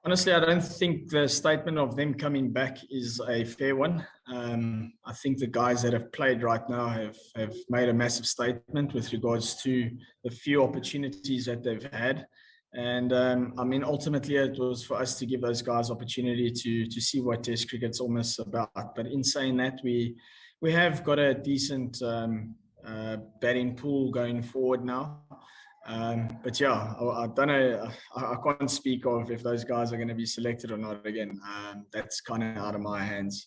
Honestly, I don't think the statement of them coming back is a fair one. I think the guys that have played right now have made a massive statement with regards to the few opportunities that they've had. And I mean, ultimately, it was for us to give those guys opportunity to see what Test cricket's almost about. But in saying that, we have got a decent batting pool going forward now. But yeah, I don't know. I can't speak of if those guys are going to be selected or not. Again, that's kind of out of my hands.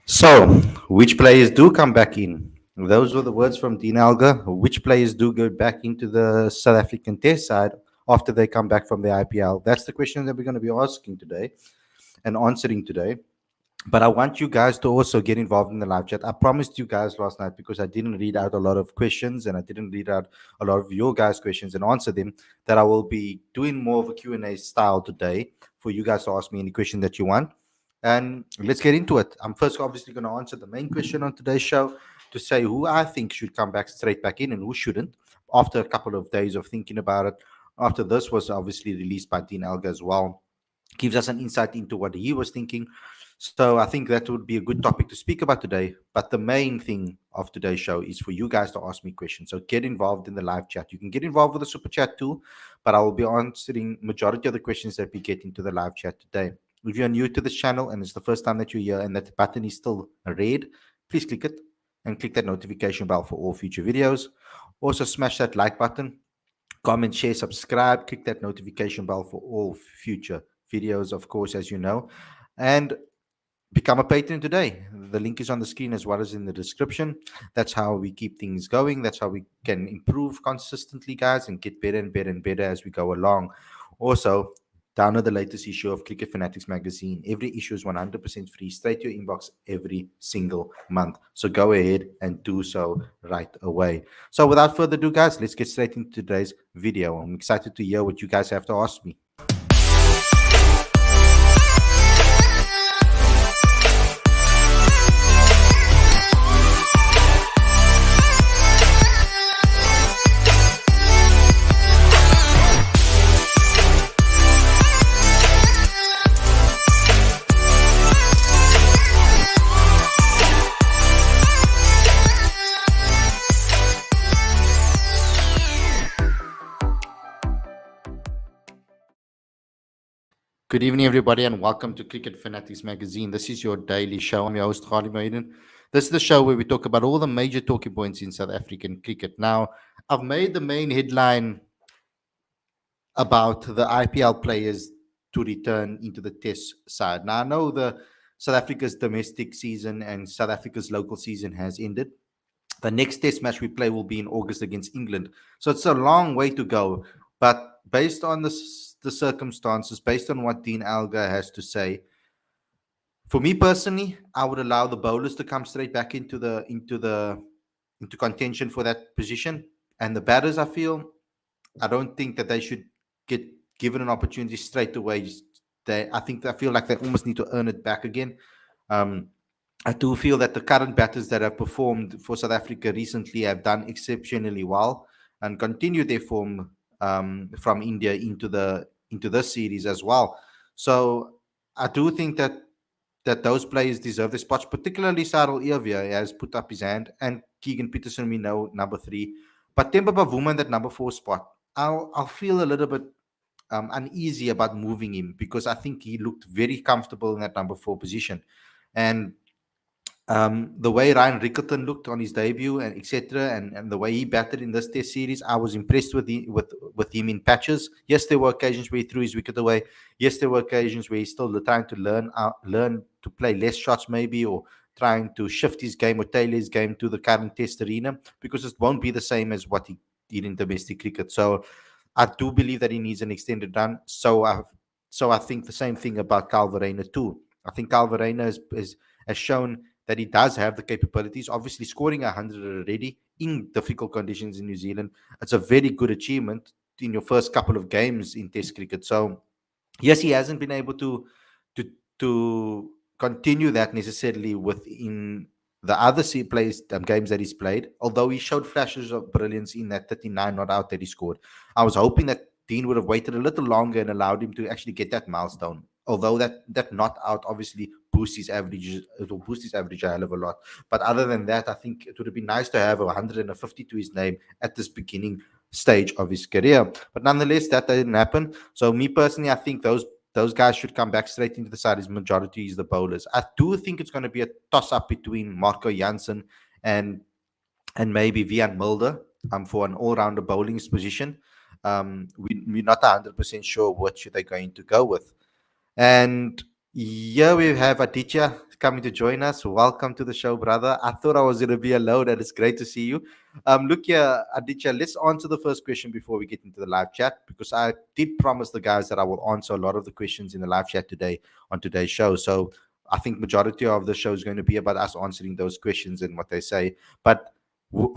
So, which players do come back in? Those were the words from Dean Elgar. Which players do go back into the South African Test side after they come back from the IPL? That's the question that we're going to be asking today and answering today. But I want you guys to also get involved in the live chat. I promised you guys last night, because I didn't read out a lot of questions and I didn't read out a lot of your guys' questions and answer them, that I will be doing more of a Q&A style today for you guys to ask me any question that you want. And let's get into it. I'm first obviously going to answer the main question on today's show, to say who I think should come back straight back in and who shouldn't, after a couple of days of thinking about it. After this was obviously released by Dean Elgar as well, gives us an insight into what he was thinking. So I think that would be a good topic to speak about today. But the main thing of today's show is for you guys to ask me questions. So get involved in the live chat. You can get involved with the super chat too, but I will be answering majority of the questions that we get into the live chat today. If you're new to this channel and it's the first time that you're here and that button is still red, please click it and click that notification bell for all future videos. Also smash that like button, comment, share, subscribe, click that notification bell for all future videos, of course, as you know. And become a patron today. The link is on the screen as well as in the description. That's how we keep things going. That's how we can improve consistently, guys, and get better and better and better as we go along. Also, download the latest issue of Cricket Fanatics Magazine. Every issue is 100% free, straight to your inbox every single month. So go ahead and do so right away. So without further ado, guys, let's get straight into today's video. I'm excited to hear what you guys have to ask me. Good evening, everybody, and welcome to Cricket Fanatics Magazine. This is your daily show. I'm your host, Khalid Maiden. This is the show where we talk about all the major talking points in South African cricket. Now, I've made the main headline about the IPL players to return into the Test side. Now, I know the South Africa's domestic season and South Africa's local season has ended. The next Test match we play will be in August against England. So it's a long way to go. But based on the circumstances, based on what Dean Elgar has to say, for me personally, I would allow the bowlers to come straight back into contention for that position. And the batters, I don't think that they should get given an opportunity straight away. I feel like they almost need to earn it back again. I do feel that the current batters that have performed for South Africa recently have done exceptionally well and continued their form from India into this series as well. So I do think that those players deserve the spots, particularly Cyril Earvier has put up his hand, and Keegan Peterson, we know, number 3. But Temba Bavuma in that number 4 spot, I'll feel a little bit uneasy about moving him, because I think he looked very comfortable in that number 4 position. And the way Ryan Rickerton looked on his debut and etc., and the way he batted in this Test series, I was impressed with him in patches. Yes, there were occasions where he threw his wicket away. Yes, there were occasions where he's still trying to learn to play less shots maybe, or trying to shift his game or tailor his game to the current Test arena, because it won't be the same as what he did in domestic cricket. So I do believe that he needs an extended run. So I think the same thing about Kyle Verreynne too. I think Kyle Verreynne has shown that he does have the capabilities. Obviously, scoring 100 already in difficult conditions in New Zealand, it's a very good achievement in your first couple of games in Test cricket. So, yes, he hasn't been able to continue that necessarily within the other games that he's played, although he showed flashes of brilliance in that 39 not out that he scored. I was hoping that Dean would have waited a little longer and allowed him to actually get that milestone. Although that not out obviously boosts his average, it will boost his average a hell of a lot. But other than that, I think it would have been nice to have 150 to his name at this beginning stage of his career. But nonetheless, that didn't happen. So me personally, I think those guys should come back straight into the side. His majority is the bowlers. I do think it's going to be a toss up between Marco Jansen and maybe Vian Mulder for an all-rounder bowling position. We're not 100% sure which they're going to go with. And here we have Aditya coming to join us. Welcome to the show, brother. I thought I was going to be alone, and it's great to see you. Look here, Aditya, let's answer the first question before we get into the live chat, because I did promise the guys that I will answer a lot of the questions in the live chat today on today's show. So I think majority of the show is going to be about us answering those questions and what they say. But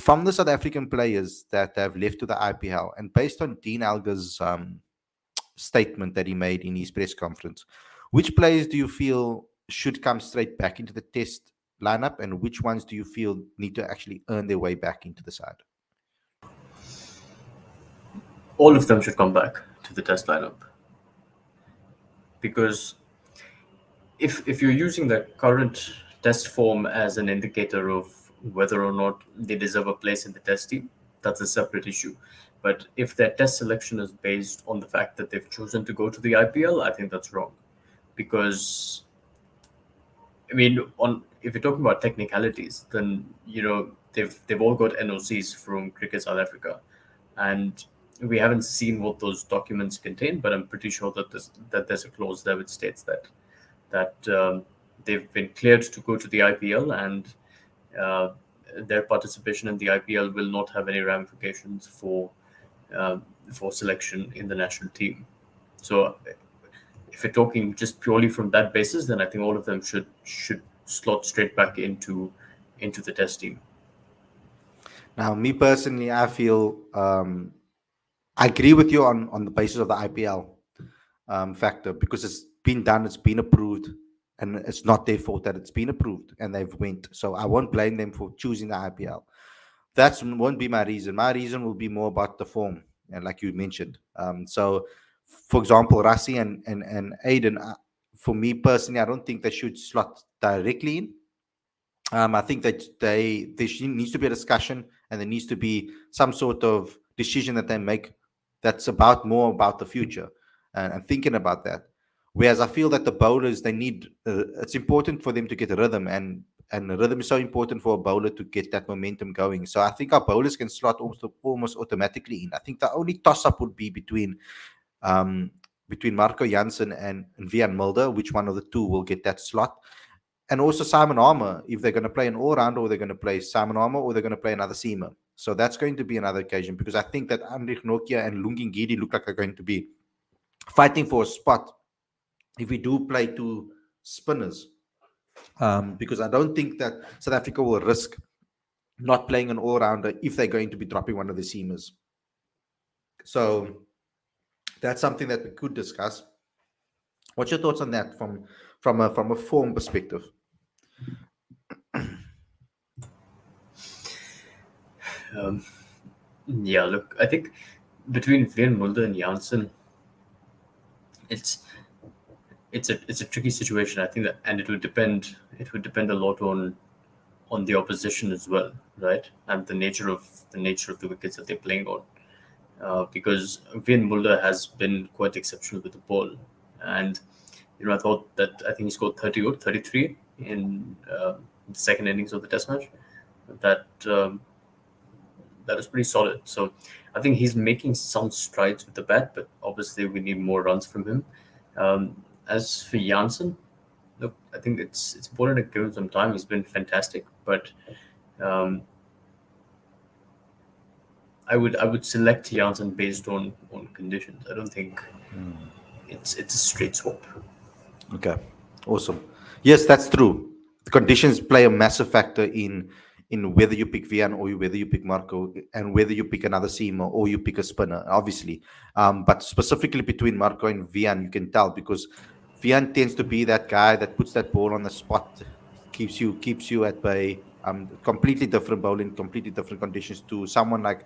from the South African players that have left to the IPL, and based on Dean Elgar's statement that he made in his press conference, which players do you feel should come straight back into the test lineup, and which ones do you feel need to actually earn their way back into the side? All of them should come back to the test lineup, because if you're using the current test form as an indicator of whether or not they deserve a place in the test team, that's a separate issue. But if their test selection is based on the fact that they've chosen to go to the IPL, I think that's wrong. Because, I mean, if you're talking about technicalities, then, they've all got NOCs from Cricket South Africa. And we haven't seen what those documents contain, but I'm pretty sure that there's a clause there which states that they've been cleared to go to the IPL, and their participation in the IPL will not have any ramifications for selection in the national team. So if we're talking just purely from that basis, then I think all of them should slot straight back into the test team. Now, me personally, I feel I agree with you on the basis of the IPL factor, because it's been done, it's been approved, and it's not their fault that it's been approved and they've went. So I won't blame them for choosing the IPL. That won't be my reason. My reason will be more about the form, and like you mentioned. So, for example, Rassi and Aiden, for me personally, I don't think they should slot directly in. I think that there needs to be a discussion, and there needs to be some sort of decision that they make that's more about the future and thinking about that. Whereas I feel that the bowlers, they need, it's important for them to get a rhythm, and the rhythm is so important for a bowler to get that momentum going. So I think our bowlers can slot almost automatically in. I think the only toss-up would be between Marco Jansen and Vian Mulder, which one of the two will get that slot. And also Simon Armour, if they're going to play an all-rounder, or they're going to play Simon Armour, or they're going to play another seamer. So that's going to be another occasion, because I think that Andrich Nokia and Lungingidi look like they're going to be fighting for a spot if we do play two spinners. Because I don't think that South Africa will risk not playing an all-rounder if they're going to be dropping one of the seamers. So that's something that we could discuss. What's your thoughts on that from a form perspective? Yeah, look, I think between Vian Mulder and Jansen, it's a tricky situation. I think that, and it would depend a lot on the opposition as well, right? And the nature of the wickets that they're playing on, because Vian Mulder has been quite exceptional with the ball, and I think he scored 30 or 33 in the second innings of the Test match. That is pretty solid. So I think he's making some strides with the bat, but obviously we need more runs from him. As for Jansen, look, I think it's important to give him some time. He's been fantastic, but I would select Jansen based on conditions. I don't think it's a straight swap. Okay, awesome. Yes, that's true. The conditions play a massive factor in whether you pick Vian or whether you pick Marco, and whether you pick another seamer or you pick a spinner, obviously. But specifically between Marco and Vian, you can tell, because Vian tends to be that guy that puts that ball on the spot, keeps you at bay. Completely different bowling, completely different conditions to someone like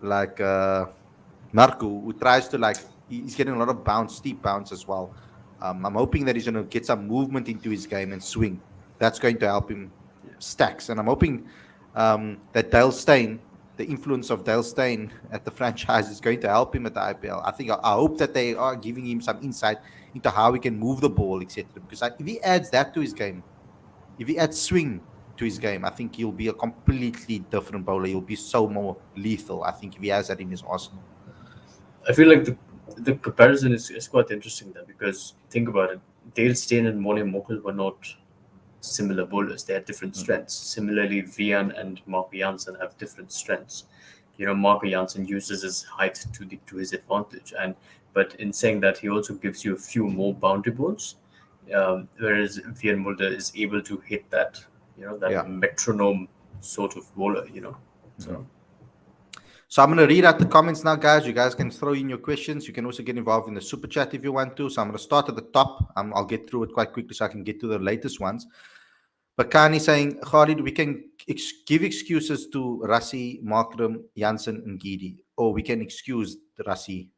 like Marco, who tries to like he's getting a lot of bounce, steep bounce as well. I'm hoping that he's going to get some movement into his game and swing. That's going to help him stacks. And I'm hoping that Dale Steyn, the influence of Dale Steyn at the franchise, is going to help him at the IPL. I hope that they are giving him some insight into how he can move the ball, etc. Because if he adds that to his game, if he adds swing to his game, I think he'll be a completely different bowler. He'll be so more lethal, I think, if he has that in his arsenal. I feel like the comparison is quite interesting there, because think about it. Dale Steyn and Morne Morkel were not similar bowlers. They had different strengths. Similarly, Vian and Marco Jansen have different strengths. Marco Jansen uses his height to his advantage, but in saying that, he also gives you a few more boundary balls, whereas Vian Mulder is able to hit that metronome sort of bowler. So. So I'm going to read out the comments now, guys. You guys can throw in your questions. You can also get involved in the super chat if you want to. So I'm going to start at the top. I'll get through it quite quickly so I can get to the latest ones. Bakani saying, Khalid, we can give excuses to Rassie, Markram, Jansen, and Gidi. Or we can excuse Rassie,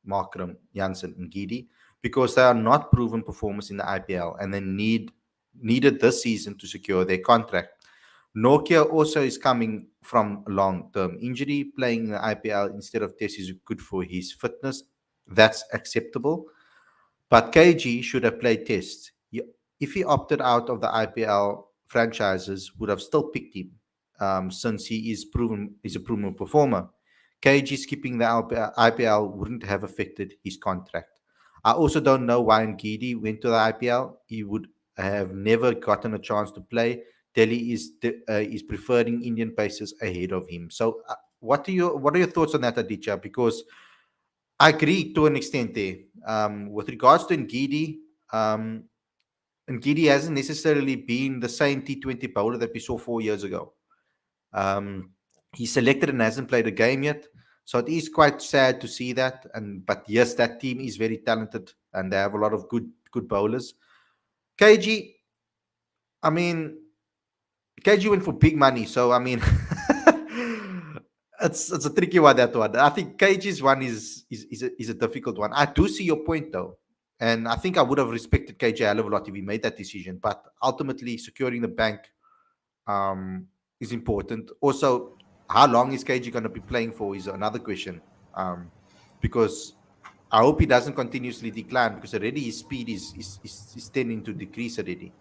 Markram, Jansen, and Gidi because they are not proven performers in the IPL and they needed this season to secure their contract. Nokia also is coming from long-term injury. Playing in the IPL instead of Test is good for his fitness. That's acceptable. But KG should have played Test. If he opted out of the IPL, franchises would have still picked him since he's a proven performer. KG skipping the IPL wouldn't have affected his contract. I also don't know why Ngidi went to the IPL. He would have never gotten a chance to play. Delhi is preferring Indian pacers ahead of him. So, what are your thoughts on that, Aditya? Because I agree to an extent there. With regards to Ngidi, Ngidi hasn't necessarily been the same T20 bowler that we saw 4 years ago. He's selected and hasn't played a game yet. So it is quite sad to see that. But yes, that team is very talented and they have a lot of good bowlers. KG, I mean, KG went for big money, so I mean, it's a tricky one, that one. I think KG's one is a difficult one. I do see your point though, and I think I would have respected KG a hell of a lot if he made that decision. But ultimately, securing the bank is important. Also, how long is KG going to be playing for is another question. Because I hope he doesn't continuously decline because already his speed is tending to decrease already.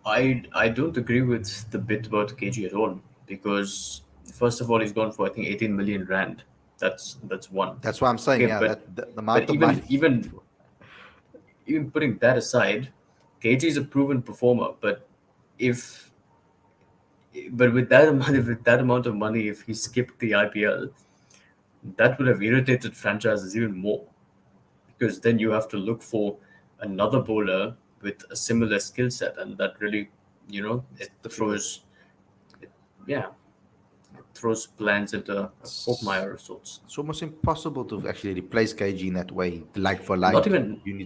I don't agree with the bit about KG at all, because first of all, he's gone for I think 18 million rand. That's one. That's what I'm saying. Okay, yeah, but the amount of even money. even putting that aside, KG is a proven performer. But with that amount of money, if he skipped the IPL, that would have irritated franchises even more, because then you have to look for another bowler with a similar skill set, and that really, it throws plans into a quagmire of sorts. It's almost impossible to actually replace KG in that way, like for like.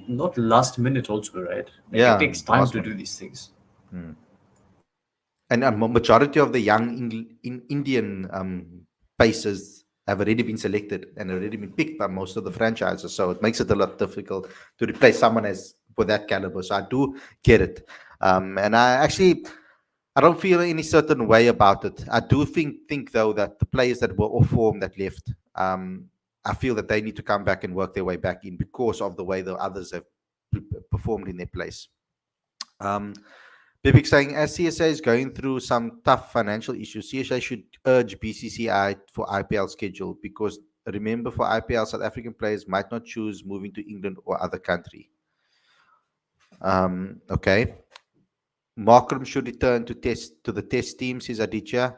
Not last minute also, right? Yeah, it takes time to do these things. And a majority of the young Indian pacers have already been selected and already been picked by most of the franchises. So it makes it a lot difficult to replace someone with that caliber. So I do get it. And I don't feel any certain way about it. I do think though that the players that were off form that left, I feel that they need to come back and work their way back in because of the way the others have performed in their place. Bibik saying, as CSA is going through some tough financial issues, CSA should urge BCCI for IPL schedule because remember, for IPL, South African players might not choose moving to England or other country. Okay. Markram should return to the test team, says Aditya.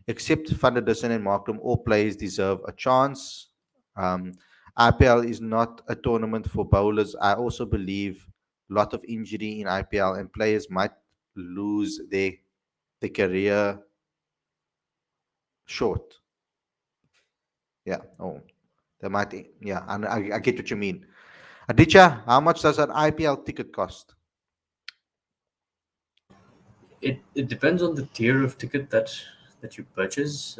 Except Van der Dussen and Markram, all players deserve a chance. IPL is not a tournament for bowlers. I also believe a lot of injury in IPL and players might lose their career short. Yeah. Oh, they might. Yeah, and I get what you mean. Aditya, how much does an IPL ticket cost? It depends on the tier of ticket that that you purchase.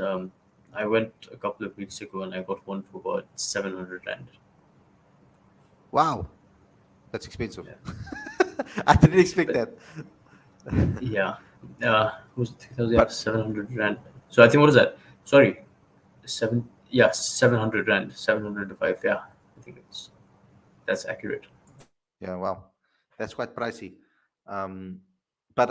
I went a couple of weeks ago and I got one for about 700 rand. Wow, that's expensive. Yeah. I didn't expect that. Yeah. Was it 3,000? Yeah, 700 rand. So I think, what is that? Sorry, 700 rand, 700 to 5. Yeah, I think that's accurate. Yeah, wow, that's quite pricey. But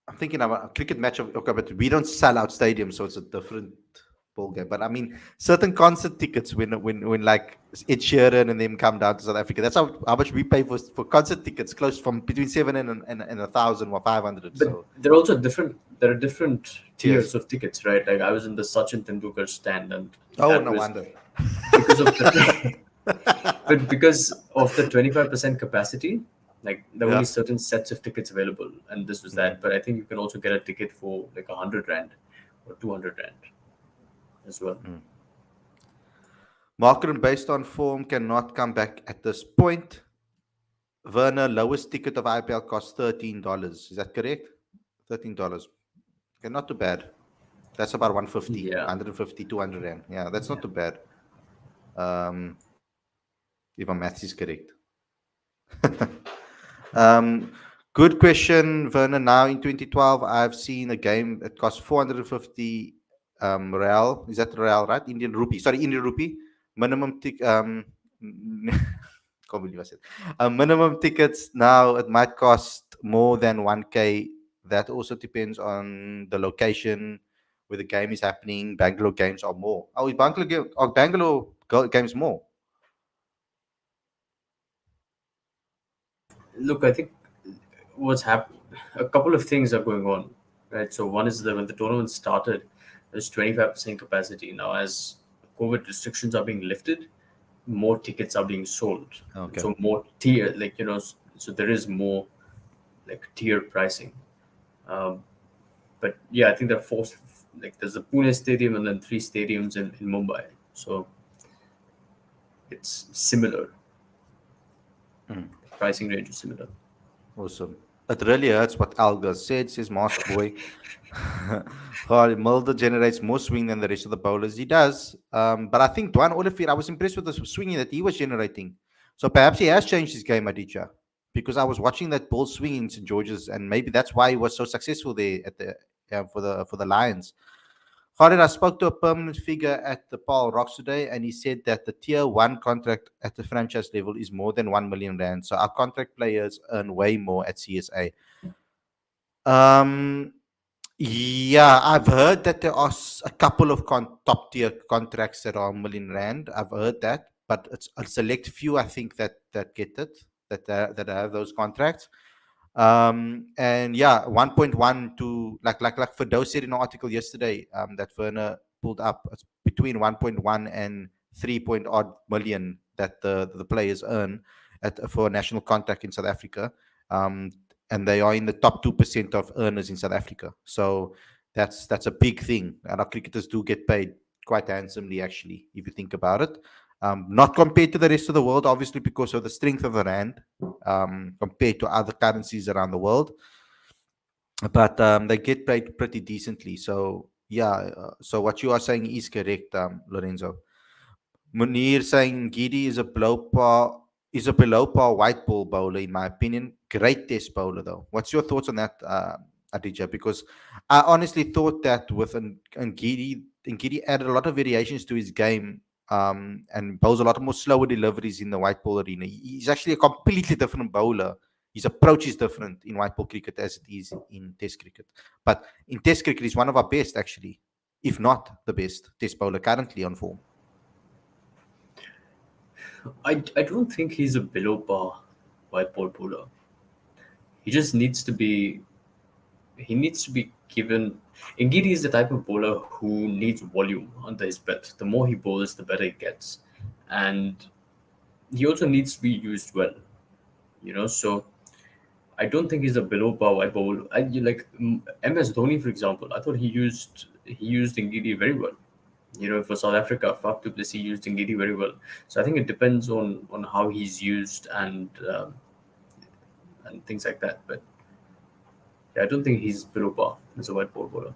I'm thinking about a cricket match of okay, but we don't sell out stadiums, so it's a different ball game. But I mean, certain concert tickets when like Ed Sheeran and them come down to South Africa, that's how much we pay for concert tickets, close from between 700 and 1,000 or 500. But So there are also there are different yes. tiers of tickets, right? Like I was in the Sachin Tendulkar stand, and Oh, that no was wonder. because of the but because of the 25% capacity, like there were Yeah. only certain sets of tickets available, and this was that. But I think you can also get a ticket for like 100 rand or 200 rand as well. Marketing based on form cannot come back at this point. Werner, lowest ticket of IPL costs $13. Is that correct? $13. Okay, not too bad. That's about 150, Yeah, 150, 200 rand. Yeah, that's yeah. not too bad. Um, if my maths is correct. Good question, Werner. Now in 2012, I've seen a game that cost 450 real. Is that real, right? Indian rupee. Sorry, Indian rupee. Minimum tick. Can't believe I said. Minimum tickets now it might cost more than 1K. That also depends on the location where the game is happening. Bangalore games are more. Oh, is Bangalore games more? Look, I think what's happened, a couple of things are going on, right? So one is that when the tournament started, there's 25% capacity. Now, as COVID restrictions are being lifted, more tickets are being sold. Okay. So more tier, like, so there is more like tier pricing. Um, but yeah, I think there are four, like there's the Pune stadium and then three stadiums in Mumbai. So it's similar. The pricing range is similar. Awesome. It really hurts what Alga said, says Mask Boy. Mulder generates more swing than the rest of the bowlers. He does. But I think Dwan Olivier, I was impressed with the swinging that he was generating. So perhaps he has changed his game, Aditya, because I was watching that ball swinging in St. George's, and maybe that's why he was so successful there at the for the Lions. Khalid, I spoke to a permanent figure at the Paul Rocks today, and he said that the tier one contract at the franchise level is more than 1 million rand. So our contract players earn way more at CSA. Um, yeah, I've heard that there are a couple of top tier contracts that are 1 million rand. I've heard that, but it's a select few, I think, that get it, that have those contracts. And yeah, 1.1 to like Fido said in an article yesterday, that Werner pulled up, it's between 1.1 and 3 point odd million that the players earn for a national contract in South Africa. And they are in the top 2% of earners in South Africa. So that's a big thing. And our cricketers do get paid quite handsomely, actually, if you think about it. Not compared to the rest of the world, obviously, because of the strength of the rand, compared to other currencies around the world. But they get paid pretty decently. So yeah, so what you are saying is correct, Lorenzo. Munir saying Gidi is a below par white ball bowler, in my opinion. Great test bowler, though. What's your thoughts on that, Aditya? Because I honestly thought that with Ngidi added a lot of variations to his game, and bowls a lot more slower deliveries in the white ball arena. He's actually a completely different bowler. His approach is different in white ball cricket as it is in test cricket. But in test cricket, he's one of our best, actually, if not the best test bowler currently on form. I don't think he's a below par white ball bowler. He just needs to be given. Ngidi is the type of bowler who needs volume under his belt. The more he bowls, the better he gets, and he also needs to be used well. So I don't think he's a below par white bowler. MS Dhoni, for example. I thought he used Ngidi very well. For South Africa, Faf du Plessis used Ngidi very well. So I think it depends on how he's used and things like that. But yeah, I don't think he's below par as a white ball bowler.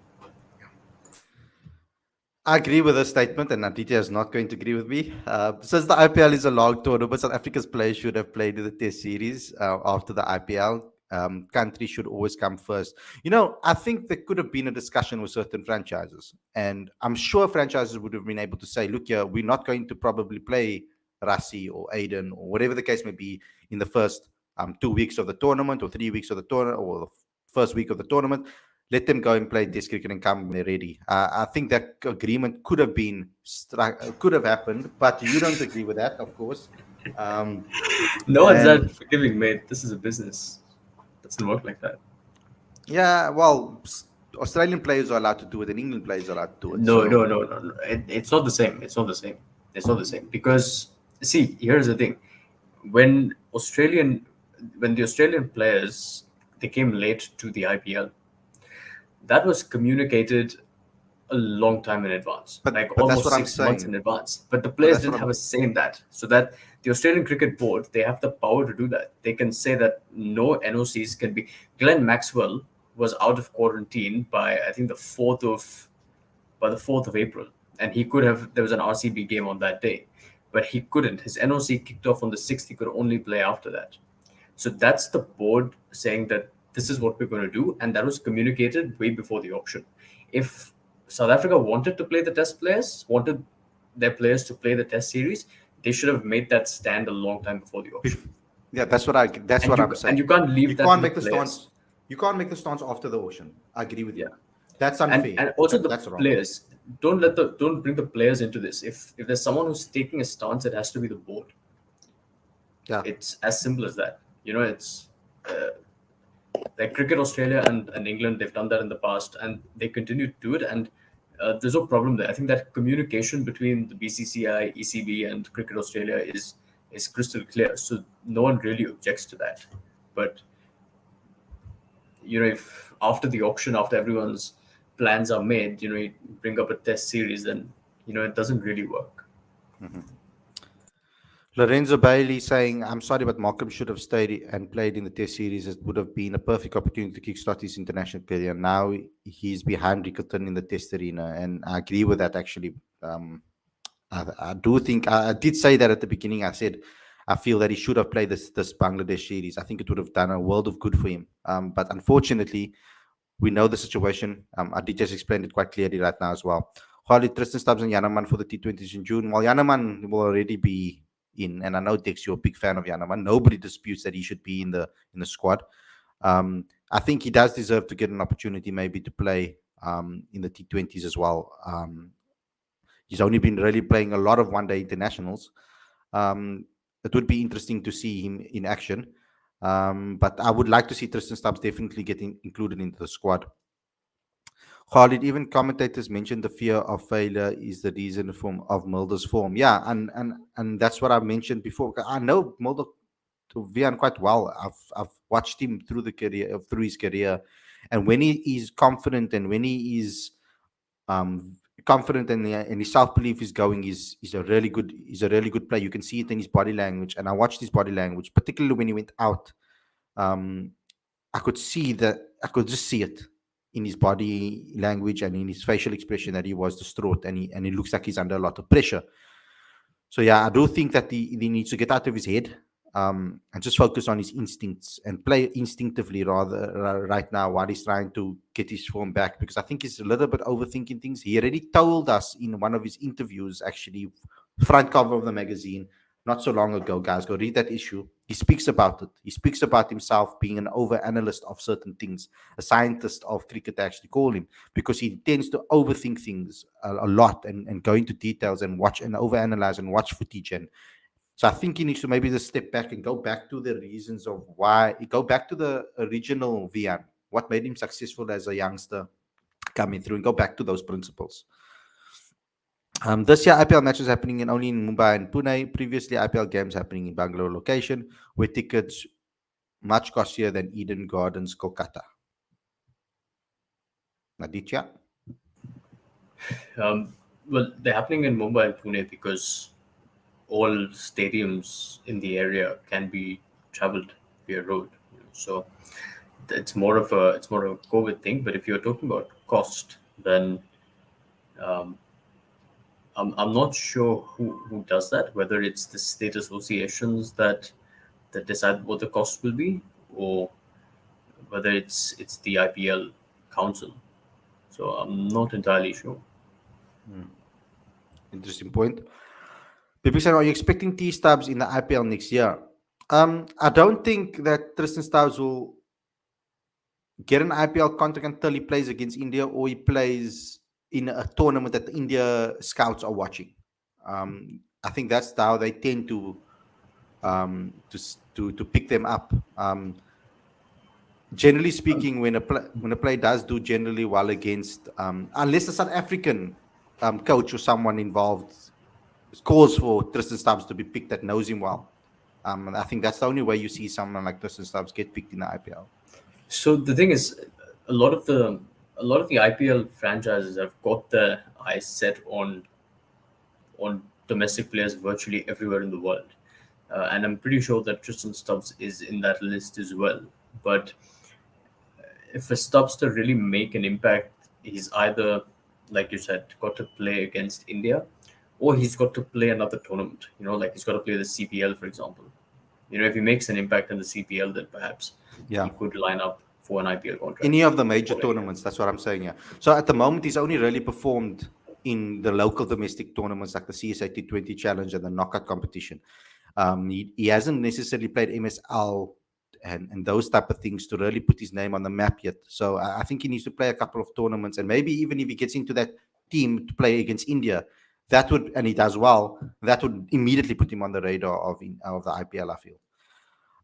I agree with the statement, and Aditya is not going to agree with me. Since the IPL is a long tournament, South Africa's players should have played in the Test series after the IPL. Country should always come first. I think there could have been a discussion with certain franchises, and I'm sure franchises would have been able to say, "Look here, we're not going to probably play Rassi or Aiden or whatever the case may be in the first 2 weeks of the tournament or 3 weeks of the tournament or the first week of the tournament. Let them go and play Test cricket and come when they're ready." I think that agreement could have been could have happened, but you don't agree with that, of course. Um, No one's and that forgiving, mate. This is a business. It doesn't work like that. yeah, well, Australian players are allowed to do it, and England players are allowed to do it. No, So no, no, no, no. It's not the same. It's not the same. It's not the same because see, here's the thing: when Australian, when the Australian players they came late to the IPL, that was communicated a long time in advance, like but that's almost what I'm 6 months in saying. advance. But the But players that's what didn't I'm have a say in that, so that the Australian Cricket Board they have the power to do that. They can say that no NOCs can be. Glenn Maxwell was out of quarantine by I think the 4th of April, and he could have. There was an RCB game on that day, but he couldn't. His NOC kicked off on the 6th. He could only play after that. So that's the board saying that this is what we're going to do, and that was communicated way before the auction. If South Africa wanted to play the test players, wanted their players to play the test series, they should have made that stand a long time before the auction. Yeah, that's what I'm And you saying. can't leave You that to can't the make the players. stance. You can't make the stance after the ocean. I agree with Yeah. you. That's unfair. And also the That's wrong. players. Don't bring the players into this. If there's someone who's taking a stance, it has to be the board. Yeah. It's as simple as that. It's uh, like Cricket Australia and England, they've done that in the past and they continue to do it. And there's no problem there. I think that communication between the BCCI, ECB, and Cricket Australia is crystal clear. So no one really objects to that. But if after the auction, after everyone's plans are made, you bring up a test series, then it doesn't really work. Lorenzo Bailey saying, "I'm sorry, but Markham should have stayed and played in the Test series. It would have been a perfect opportunity to kickstart his international career. Now he's behind Rickerton in the Test arena." And I agree with that, actually. I do think, I did say that at the beginning. I said, I feel that he should have played this Bangladesh series. I think it would have done a world of good for him. But unfortunately, we know the situation. I did just explain it quite clearly right now as well. Harley, Tristan Stubbs, and Yanaman for the T20s in June. Well, Yanaman will already be in, and I know Dex, you're a big fan of Yanaman. Nobody disputes that he should be in the squad. I think he does deserve to get an opportunity, maybe to play in the T20s as well. He's only been really playing a lot of one-day internationals. It would be interesting to see him in action. But I would like to see Tristan Stubbs definitely getting included into the squad. Khalid, even commentators mentioned the fear of failure is the reason of Mulder's form. Yeah, and that's what I mentioned before. I know Mulder to Vian quite well. I've watched him through his career, and when he is confident and when he is confident and his self belief is going, he's a really good player. You can see it in his body language, and I watched his body language, particularly when he went out. Um, I could see that. I could just see it in his body language and in his facial expression that he was distraught and he looks like he's under a lot of pressure. So yeah, I do think that he needs to get out of his head and just focus on his instincts and play instinctively rather right now while he's trying to get his form back, because I think he's a little bit overthinking things. He already told us in one of his interviews, actually, front cover of the magazine, not so long ago, guys, go read that issue. He speaks about it. He speaks about himself being an over-analyst of certain things, a scientist of cricket, actually call him, because he tends to overthink things a lot and go into details and watch and overanalyze and watch footage. And so I think he needs to maybe just step back and go back to the reasons of why, go back to the original Vian, what made him successful as a youngster coming through, and go back to those principles. This year, IPL matches happening only in Mumbai and Pune. Previously, IPL games happening in Bangalore location, where tickets much costlier than Eden Gardens, Kolkata. Aditya? Well, they're happening in Mumbai and Pune because all stadiums in the area can be traveled via road. So it's more of a COVID thing. But if you're talking about cost, then I'm not sure who does that, whether it's the state associations that decide what the cost will be, or whether it's the IPL council. So I'm not entirely sure. Interesting point. People say, are you expecting T Stubbs in the IPL next year? I don't think that Tristan Stubbs will get an IPL contract until he plays against India or he plays in a tournament that the India scouts are watching. I think that's how they tend to pick them up. Generally speaking, when a player does do generally well against, unless a South African coach or someone involved calls for Tristan Stubbs to be picked that knows him well. And I think that's the only way you see someone like Tristan Stubbs get picked in the IPL. So the thing is, a lot of the a lot of the IPL franchises have got their eyes set on domestic players virtually everywhere in the world, and I'm pretty sure that Tristan Stubbs is in that list as well. But if a Stubbs to really make an impact, he's either, like you said, got to play against India, or he's got to play another tournament. Like he's got to play the CPL, for example. If he makes an impact in the CPL, then perhaps Yeah. he could line up for an IPL contract. Any of the major tournaments, that's what I'm saying. Yeah. So at the moment, he's only really performed in the local domestic tournaments like the CSA T20 Challenge and the knockout competition. He hasn't necessarily played MSL and those type of things to really put his name on the map yet. So I think he needs to play a couple of tournaments, and maybe even if he gets into that team to play against India, that would, and he does well, that would immediately put him on the radar of the IPL, I feel.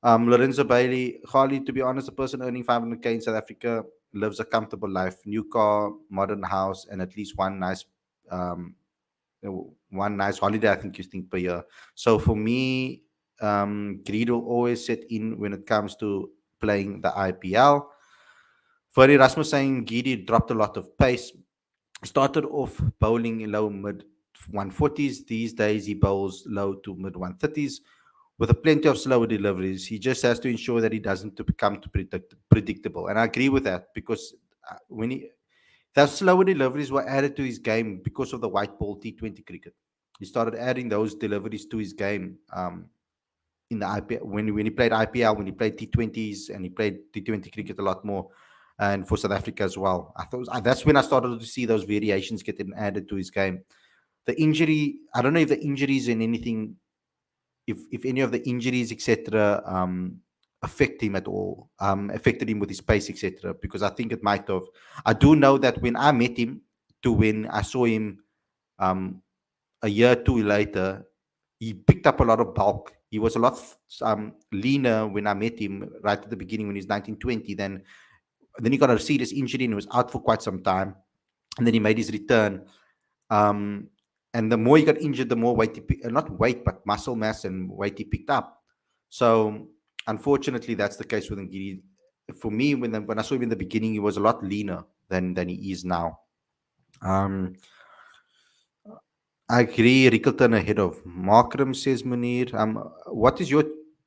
Lorenzo Bailey, Harley, to be honest, a person earning 500k in South Africa lives a comfortable life, new car, modern house, and at least one nice holiday, I think you think, per year. So for me, greed will always set in when it comes to playing the IPL. Ferdy Rasmus saying Gidi dropped a lot of pace. Started off bowling in low mid 140s. These days he bowls low to mid 130s with a plenty of slower deliveries. He just has to ensure that he doesn't become too predictable. And I agree with that, because those slower deliveries were added to his game because of the white ball T20 cricket. He started adding those deliveries to his game in the IPL when he played IPL, when he played T20s, and he played T20 cricket a lot more, and for South Africa as well. I thought that's when I started to see those variations getting added to his game. The injury, I don't know if the injuries in anything, if any of the injuries, etc., affect him at all, affected him with his pace, etc. Because I think it might have. I do know that when I met him to when I saw him a year or two later, he picked up a lot of bulk. He was a lot leaner when I met him right at the beginning when he's 1920. Then he got a serious injury and he was out for quite some time. And then he made his return. And the more he got injured, the more weight not weight, but muscle mass and weight he picked up. So unfortunately, that's the case with Ngidi. For me, when I saw him in the beginning, he was a lot leaner than he is now. I agree, Rickleton ahead of Markram, says Munir. What is your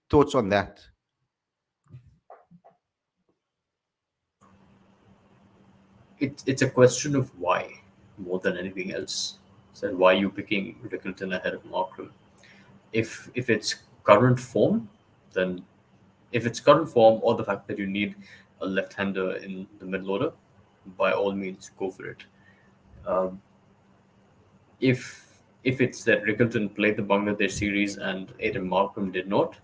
thoughts on that? It's a question of why more than anything else. So why are you picking Rickleton ahead of Markram? If it's current form, then if it's current form, or the fact that you need a left-hander in the middle order, by all means go for it. If it's that Rickleton played the Bangladesh series and Aiden Markram did not,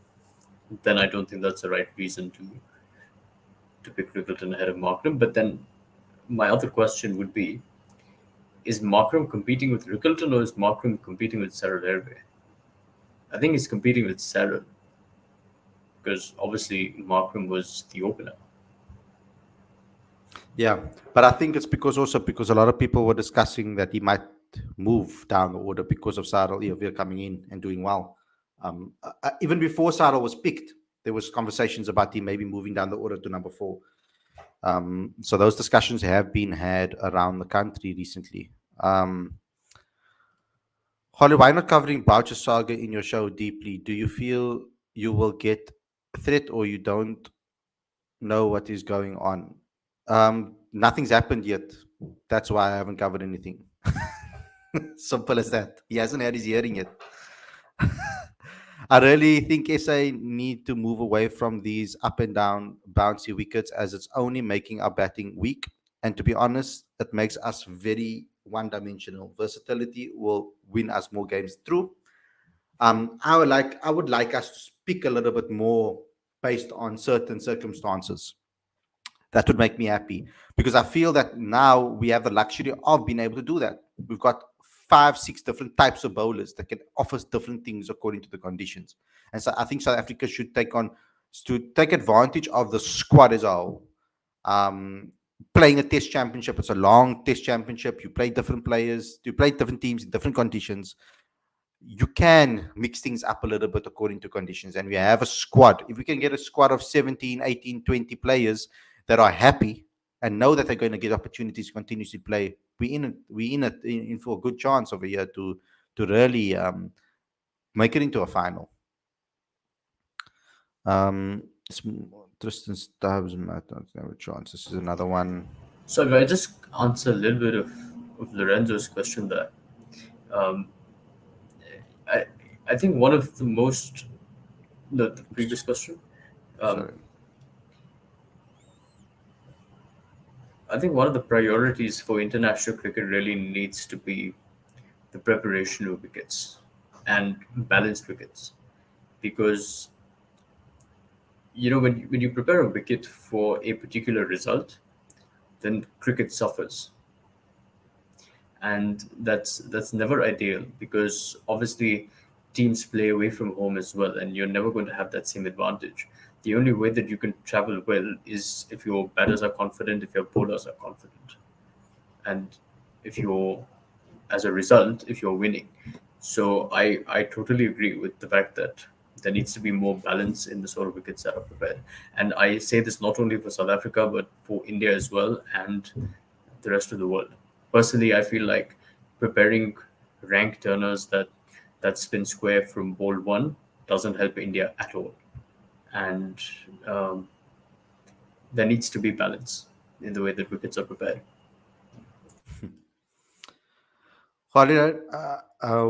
then I don't think that's the right reason to pick Rickleton ahead of Markram. But then my other question would be, is Markram competing with Rickleton, or is Markram competing with Sarah Derby? I think he's competing with Sarah, because obviously Markram was the opener. Yeah, but I think it's because a lot of people were discussing that he might move down the order because of Sarel Eovir coming in and doing well. Even before Sarel was picked, there was conversations about him maybe moving down the order to number 4. So those discussions have been had around the country recently. Holly, why not covering Boucher Saga in your show deeply? Do you feel you will get a threat, or you don't know what is going on? Nothing's happened yet. That's why I haven't covered anything. Simple as that. He hasn't had his hearing yet. I really think SA need to move away from these up and down bouncy wickets, as it's only making our batting weak. And to be honest, it makes us very one dimensional. Versatility will win us more games through. I would like us to speak a little bit more based on certain circumstances. That would make me happy, because I feel that now we have the luxury of being able to do that. We've got 5, 6 different types of bowlers that can offer different things according to the conditions. And so I think South Africa should take advantage of the squad as a whole. Playing a test championship, it's a long test championship. You play different players, you play different teams in different conditions. You can mix things up a little bit according to conditions. And we have a squad. If we can get a squad of 17, 18, 20 players that are happy and know that they're going to get opportunities to continuously play, we in for a good chance over here to really make it into a final. Tristan Stubbs might not have a chance. This is another one. So if I just answer a little bit of Lorenzo's question there. I think one of the most the previous question. Sorry. I think one of the priorities for international cricket really needs to be the preparation of wickets and balanced wickets, because when you prepare a wicket for a particular result, then cricket suffers, and that's never ideal, because obviously teams play away from home as well, and you're never going to have that same advantage. The only way that you can travel well is if your batters are confident, if your bowlers are confident, and as a result, if you're winning. So I totally agree with the fact that there needs to be more balance in the sort of wickets that are prepared. And I say this not only for South Africa, but for India as well, and the rest of the world. Personally, I feel like preparing rank turners that spin square from ball one doesn't help India at all. And there needs to be balance in the way that wickets are prepared. Khalid,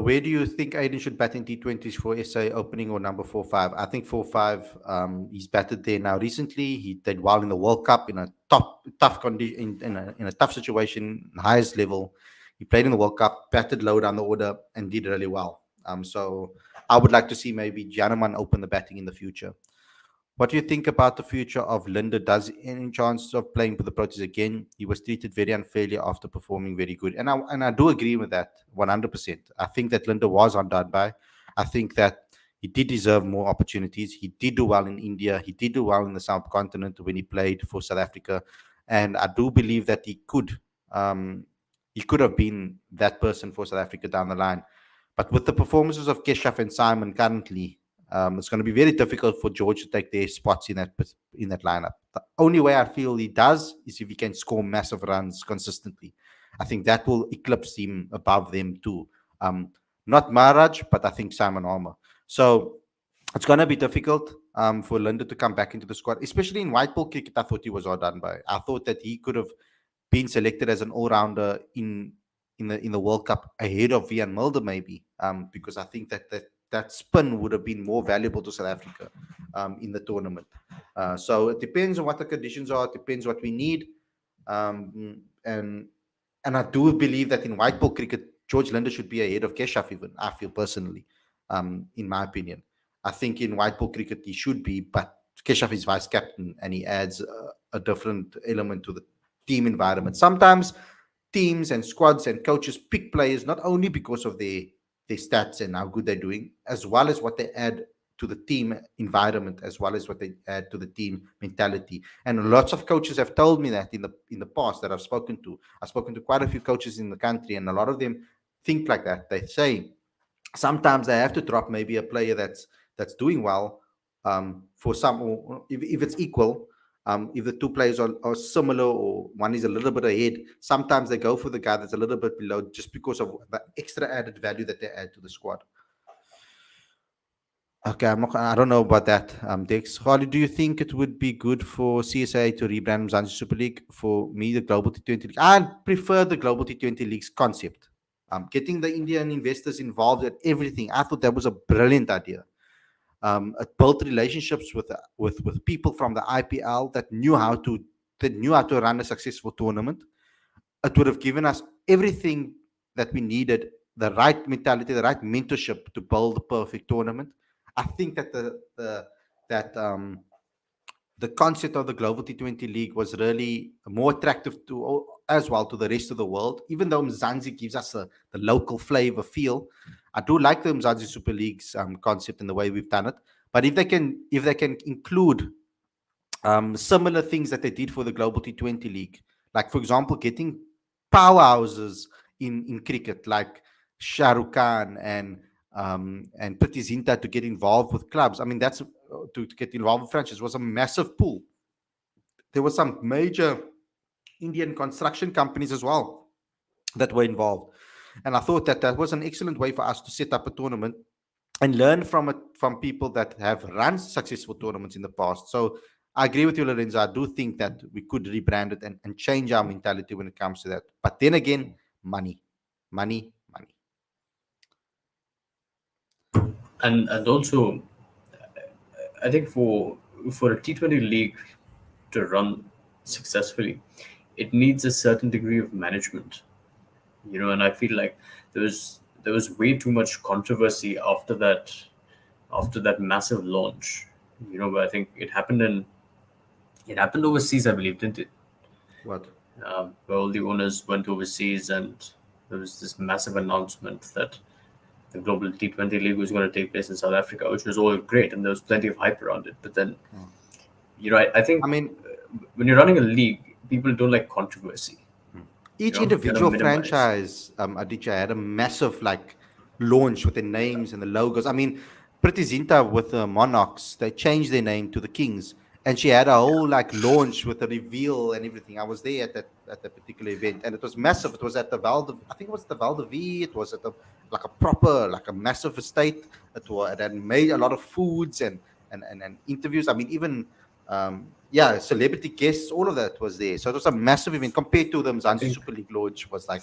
where do you think Aiden should bat in T20s for SA, opening or number 4-5? I think 4-5. He's batted there now recently. He did well in the World Cup in a tough condition, in a tough situation, highest level. He played in the World Cup, batted low down the order, and did really well. So I would like to see maybe Janaman open the batting in the future. What do you think about the future of Linda? Does any chance of playing for the Proteas again? He was treated very unfairly after performing very good. And I do agree with that 100%. I think that Linda was undone by. I think that he did deserve more opportunities. He did do well in India. He did do well in the subcontinent when he played for South Africa. And I do believe that he could have been that person for South Africa down the line. But with the performances of Keshav and Simon currently, it's going to be very difficult for George to take their spots in that lineup. The only way I feel he does is if he can score massive runs consistently. I think that will eclipse him above them too. Not Maharaj, but I think Simon Armour. So it's going to be difficult for Linda to come back into the squad, especially in white ball cricket. I thought he was all done by. I thought that he could have been selected as an all-rounder in the World Cup ahead of Vian Mulder, maybe, because I think that spin would have been more valuable to South Africa in the tournament. So it depends on what the conditions are. It depends what we need. And I do believe that in white ball cricket, George Linder should be ahead of Keshav even, I feel personally, in my opinion. I think in white ball cricket, he should be, but Keshav is vice captain and he adds a different element to the team environment. Sometimes teams and squads and coaches pick players not only because of their stats and how good they're doing, as well as what they add to the team environment, as well as what they add to the team mentality. And lots of coaches have told me that in the past that I've spoken to. I've spoken to quite a few coaches in the country, and a lot of them think like that. They say sometimes they have to drop maybe a player that's doing well for some, or if it's equal. If the two players are similar or one is a little bit ahead, sometimes they go for the guy that's a little bit below just because of the extra added value that they add to the squad. Okay, I don't know about that, Dex. Harley, do you think it would be good for CSA to rebrand Mzansi Super League? For me, the Global T20 League, I prefer the Global T20 League's concept. getting the Indian investors involved in everything. I thought that was a brilliant idea. It built relationships with people from the IPL that knew how to run a successful tournament. It would have given us everything that we needed, the right mentality, the right mentorship to build the perfect tournament. I think that the concept of the Global T20 League was really more attractive to as well to the rest of the world, even though Mzansi gives us the local flavor feel. I do like the Mzansi Super League's concept and the way we've done it. But if they can include similar things that they did for the Global T20 League, like for example, getting powerhouses in cricket like Shah Rukh Khan and Priti Zinta to get involved with clubs. I mean, that's to get involved with franchises was a massive pool. There were some major Indian construction companies as well that were involved, and I thought that was an excellent way for us to set up a tournament and learn from it from people that have run successful tournaments in the past. So I agree with you, Lorenzo. I do think that we could rebrand it and change our mentality when it comes to that. But then again, money, money, money. And also, I think for a T20 league to run successfully, it needs a certain degree of management, and I feel like there was way too much controversy after that massive launch. But I think it happened overseas, I believe, didn't it? What? Where all the owners went overseas, and there was this massive announcement that the Global T20 League was going to take place in South Africa, which was all great, and there was plenty of hype around it. But then, I think I mean, when you're running a league, people don't like controversy. each You gotta individual minimize. franchise, Aditya, had a massive launch with the names and the logos. I mean, Priti Zinta with the Monarchs, they changed their name to the Kings, and she had a whole launch with the reveal and everything. I was there at that particular event, and it was massive. It was at the I think it was the Val de Vie. It was at a proper a massive estate. It had made a lot of foods and interviews. I mean, even celebrity guests, all of that was there. So it was a massive event compared to the I Mzansi think Super League launch was like,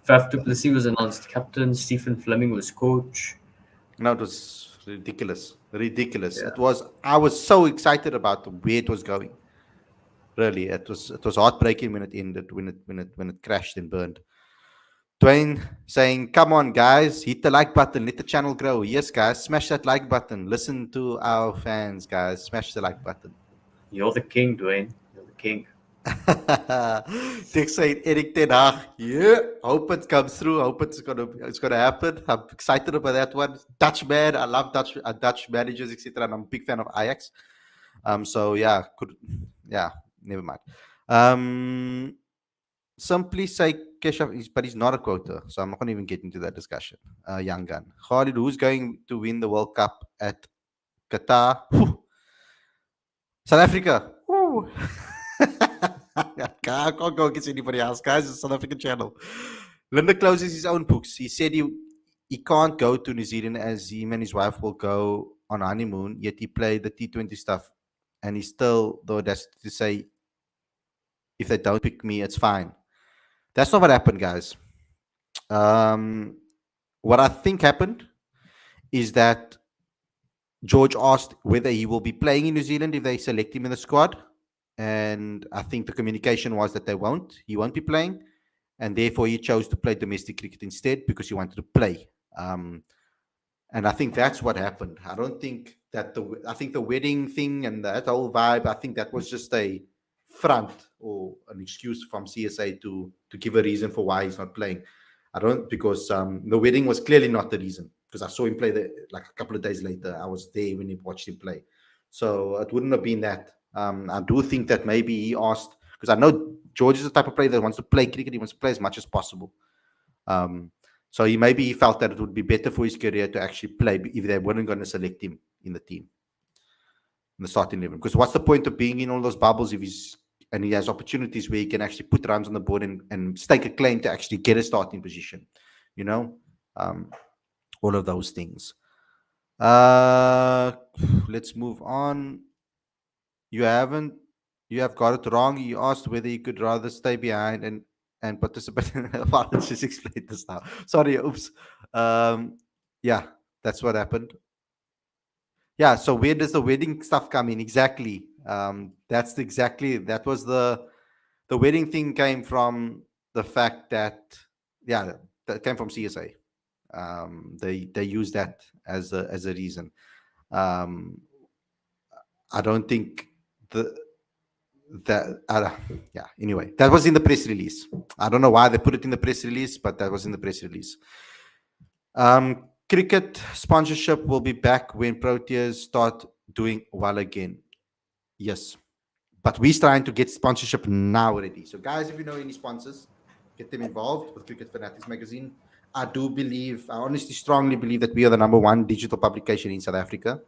Faf du Plessis was announced captain. Stephen Fleming was coach. no, it was ridiculous. Ridiculous. Yeah. I was so excited about where it was going. Really, it was heartbreaking when it ended, when it crashed and burned. Dwayne saying, "Come on, guys, hit the like button, let the channel grow." Yes, guys, smash that like button. Listen to our fans, guys. Smash the like button. You're the king, Dwayne. You're the king. Dick saying Eric Ten Hag. Yeah, hope it comes through. Hope it's gonna happen. I'm excited about that one. Dutch man, I love Dutch managers, etc. And I'm a big fan of Ajax. So yeah, never mind. Simply say Keshav, but he's not a quota, so I'm not going to even get into that discussion. Young gun. Khalid, who's going to win the World Cup at Qatar? Whew. South Africa. Woo. I can't go against anybody else, guys. It's a South African channel. Linda closes his own books. He said he can't go to New Zealand as him and his wife will go on honeymoon, yet he played the T20 stuff. And he still, though, that's to say, if they don't pick me, it's fine. That's not what happened, guys. What I think happened is that George asked whether he will be playing in New Zealand if they select him in the squad. And I think the communication was that he won't be playing. And therefore he chose to play domestic cricket instead because he wanted to play. And I think that's what happened. I don't think that I think the wedding thing and that whole vibe, I think that was just a front or an excuse from CSA to give a reason for why he's not playing. I don't, because the wedding was clearly not the reason, because I saw him play a couple of days later. I was there when he watched him play. So it wouldn't have been that. I do think that maybe he asked, because I know George is the type of player that wants to play cricket. He wants to play as much as possible. So he felt that it would be better for his career to actually play if they weren't going to select him in the team, in the starting 11. Because what's the point of being in all those bubbles if he has opportunities where he can actually put runs on the board and stake a claim to actually get a starting position, all of those things. Let's move on. You have got it wrong. You asked whether you could rather stay behind and and participate in apologies. Explain this now. Sorry, oops. Yeah, that's what happened. Yeah, so where does the wedding stuff come in exactly? That was the wedding thing came from the fact that, yeah, that came from CSA. They use that as a reason. um I don't think the that yeah, anyway, that was in the press release. I don't know why they put it in the press release, but that was in the press release. Cricket sponsorship will be back when Proteas start doing well again. Yes, but we're trying to get sponsorship now already. So, guys, if you know any sponsors, get them involved with Cricket Fanatics Magazine. I honestly strongly believe that we are the number one digital publication in South Africa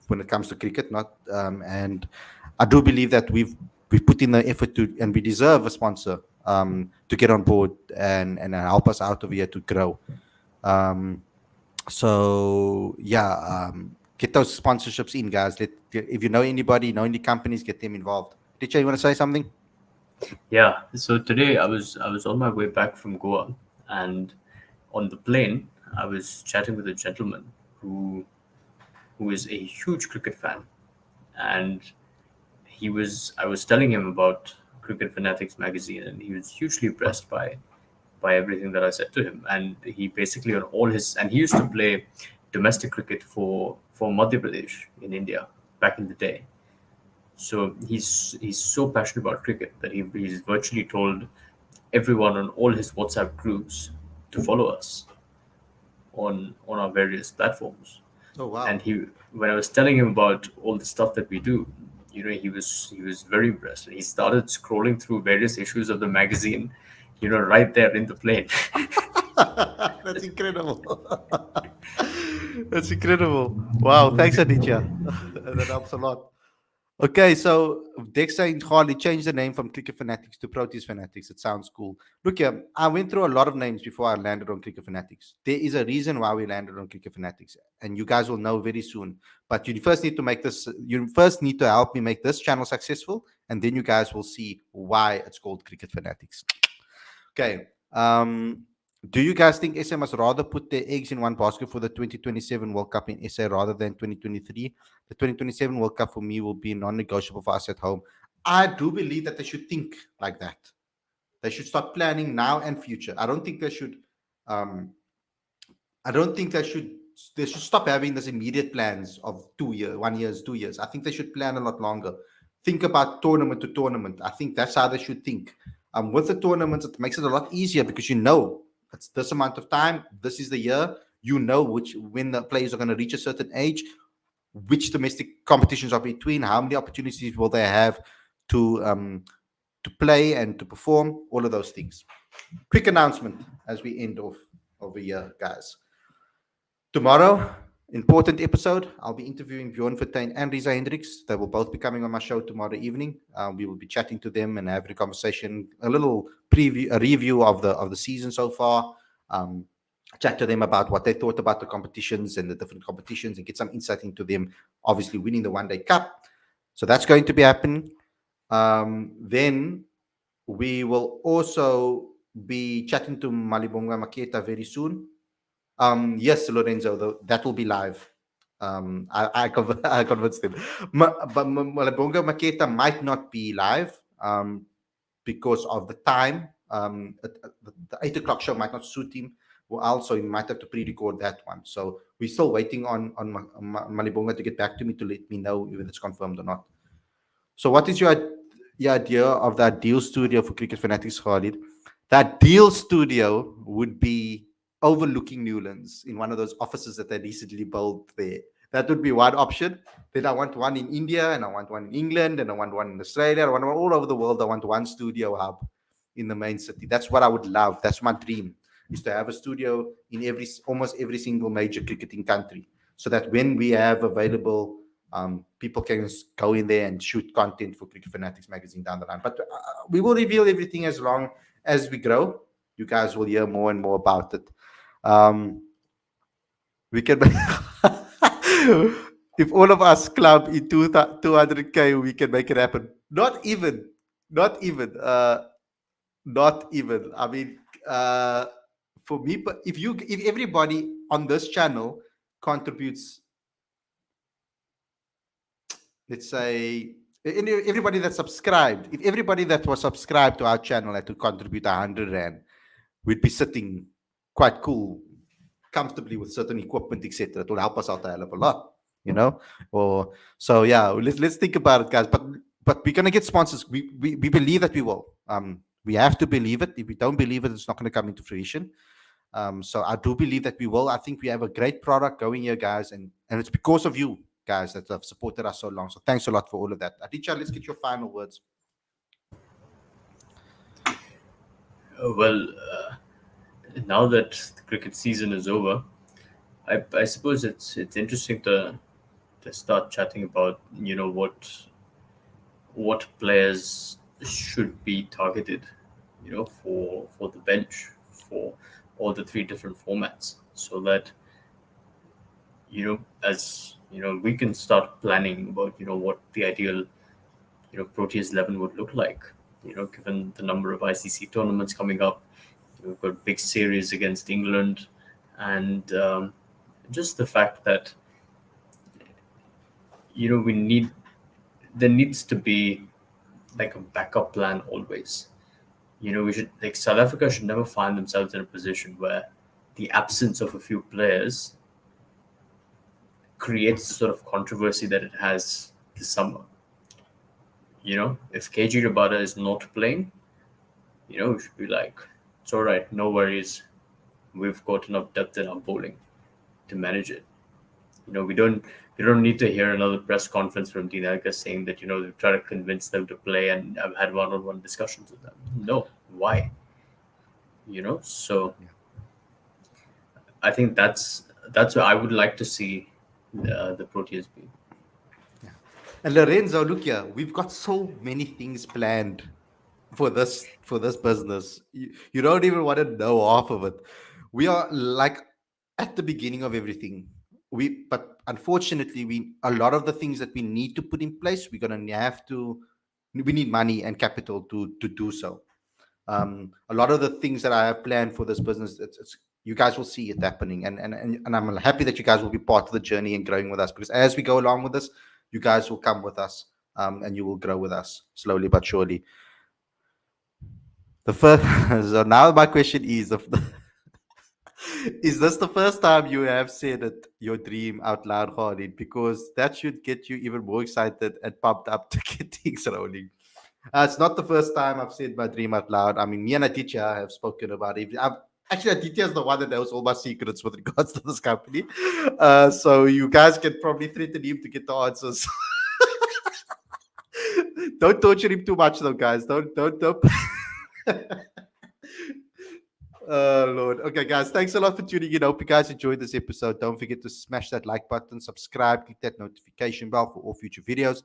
when it comes to cricket. And I do believe that we've put in the effort to, and we deserve a sponsor to get on board and help us out of here to grow. So yeah, get those sponsorships in, guys. If you know anybody, know any companies, get them involved. Teacher, you want to say something? Yeah. So today I was on my way back from Goa, and on the plane I was chatting with a gentleman who is a huge cricket fan, and I was telling him about Cricket Fanatics magazine, and he was hugely impressed by everything that I said to him. And he basically, on all his, and he used to play domestic cricket for Madhya Pradesh in India back in the day. So he's so passionate about cricket that he's virtually told everyone on all his WhatsApp groups to follow us on our various platforms. Oh wow! And when I was telling him about all the stuff that we do, he was very impressed, and he started scrolling through various issues of the magazine, right there in the plane. That's incredible. That's incredible. Wow, thanks, Aditya. That helps a lot. Okay, so Dexter and Harley changed the name from Cricket Fanatics to Proteas Fanatics. It sounds cool. Look here, I went through a lot of names before I landed on Cricket Fanatics. There is a reason why we landed on Cricket Fanatics, and you guys will know very soon. But you first need to make this. You first need to help me make this channel successful, and then you guys will see why it's called Cricket Fanatics. Okay. Do you guys think SA must rather put their eggs in one basket for the 2027 World Cup in SA rather than 2023? The 2027 World Cup for me will be non-negotiable for us at home. I do believe that they should think like that. They should start planning now and future. I don't think they should. I don't think they should. They should stop having this immediate plans of 2 years, 1 year, 2 years. I think they should plan a lot longer. Think about tournament to tournament. I think that's how they should think. With the tournaments, it makes it a lot easier because it's this amount of time. This is the year. When the players are going to reach a certain age, which domestic competitions are between, how many opportunities will they have to play and to perform, all of those things. Quick announcement as we end off over here, guys. Tomorrow, important episode. I'll be interviewing Bjorn Vertain and Risa Hendricks. They will both be coming on my show tomorrow evening. We will be chatting to them and having a conversation, a little preview, a review of the season so far. Chat to them about what they thought about the competitions and the different competitions, and get some insight into them. Obviously, winning the One Day Cup. So that's going to be happening. Then we will also be chatting to Malibonga Maketa very soon. Yes, Lorenzo, that will be live. I convinced him. But Malibonga Maketa might not be live because of the time. The 8 o'clock show might not suit him. Well, also, he might have to pre-record that one. So we're still waiting on Malibonga to get back to me to let me know if it's confirmed or not. So what is your idea of that deal studio for Cricket Fanatics, Khalid? That deal studio would be overlooking Newlands in one of those offices that they recently built there. That would be one option. Then I want one in India, and I want one in England, and I want one in Australia. I want one all over the world. I want one studio hub in the main city. That's what I would love. That's my dream, is to have a studio in almost every single major cricketing country, so that when we have available, people can go in there and shoot content for Cricket Fanatics Magazine down the line. But we will reveal everything as long as we grow. You guys will hear more and more about it. We can, if all of us club in 200K, we can make it happen. Not even. Not even. I mean, for me, but if everybody on this channel contributes, let's say everybody that subscribed, if everybody that was subscribed to our channel had to contribute 100 rand, we'd be sitting quite cool, comfortably with certain equipment, etc. It will help us out a hell of a lot, you know. Or so yeah, let's think about it, guys. But we're gonna get sponsors. We believe that we will. We have to believe it. If we don't believe it, it's not going to come into fruition. So I do believe that we will. I think we have a great product going here, guys, and it's because of you guys that have supported us so long. So thanks a lot for all of that. Aditya, let's get your final words. Well, now that the cricket season is over, I suppose it's interesting to start chatting about what players should be targeted, for the bench for all the three different formats, so that as we can start planning about what the ideal Proteas 11 would look like. Given the number of ICC tournaments coming up, we've got big series against England, and just the fact that there needs to be like a backup plan always. We should, like, South Africa should never find themselves in a position where the absence of a few players creates the sort of controversy that it has this summer. If KG Rabada is not playing, we should be like, it's all right, no worries. We've got enough depth in our bowling to manage it. We don't need to hear another press conference from Dean Elgar saying that they've tried to convince them to play, and I've had one-on-one discussions with them. No, why? So I think that's what I would like to see the Proteas be. And Lorenzo, look here, we've got so many things planned for this business. You don't even want to know half of it. We are like at the beginning of everything. But unfortunately, a lot of the things that we need to put in place, we're gonna we need money and capital to do so. A lot of the things that I have planned for this business, you guys will see it happening, and I'm happy that you guys will be part of the journey and growing with us, because as we go along with this, you guys will come with us, and you will grow with us slowly but surely. The first, so now my question is, is this the first time you have said it, your dream out loud, Khalid? Because that should get you even more excited and pumped up to get things rolling. It's not the first time I've said my dream out loud. I mean, me and Aditya have spoken about it. Actually, Aditya is the one that knows all my secrets with regards to this company. So you guys can probably threaten him to get the answers. Don't torture him too much, though, guys. Don't. Lord. Okay, guys, thanks a lot for tuning in. I hope you guys enjoyed this episode. Don't forget to smash that like button, subscribe, click that notification bell for all future videos.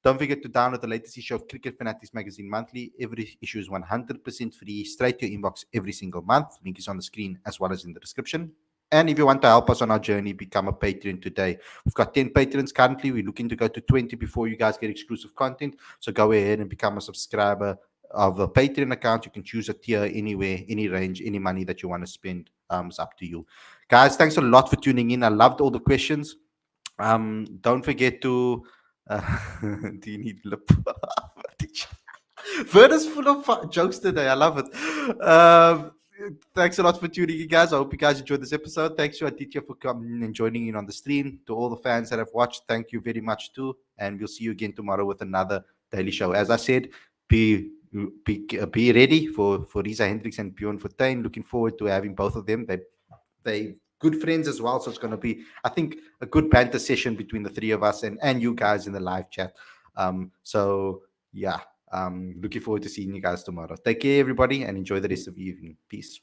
Don't forget to download the latest issue of Cricket Fanatics Magazine monthly. Every issue is 100% free, straight to your inbox every single month. Link is on the screen as well as in the description. And if you want to help us on our journey, become a patron today. We've got 10 patrons currently. We're looking to go to 20 before you guys get exclusive content. So go ahead and become a subscriber of the Patreon account. You can choose a tier anywhere, any range, any money that you want to spend. It's up to you. Guys, thanks a lot for tuning in. I loved all the questions. Don't forget to... do you need lip? Vern is full of jokes today. I love it. Thanks a lot for tuning in, guys. I hope you guys enjoyed this episode. Thanks to Aditya for coming and joining in on the stream. To all the fans that have watched, thank you very much too. And we'll see you again tomorrow with another daily show. As I said, be ready for Risa Hendricks and Bjorn Fortuin. Looking forward to having both of them. They good friends as well, so it's going to be, I think, a good banter session between the three of us and you guys in the live chat. So yeah, looking forward to seeing you guys tomorrow. Take care, everybody, and enjoy the rest of the evening. Peace.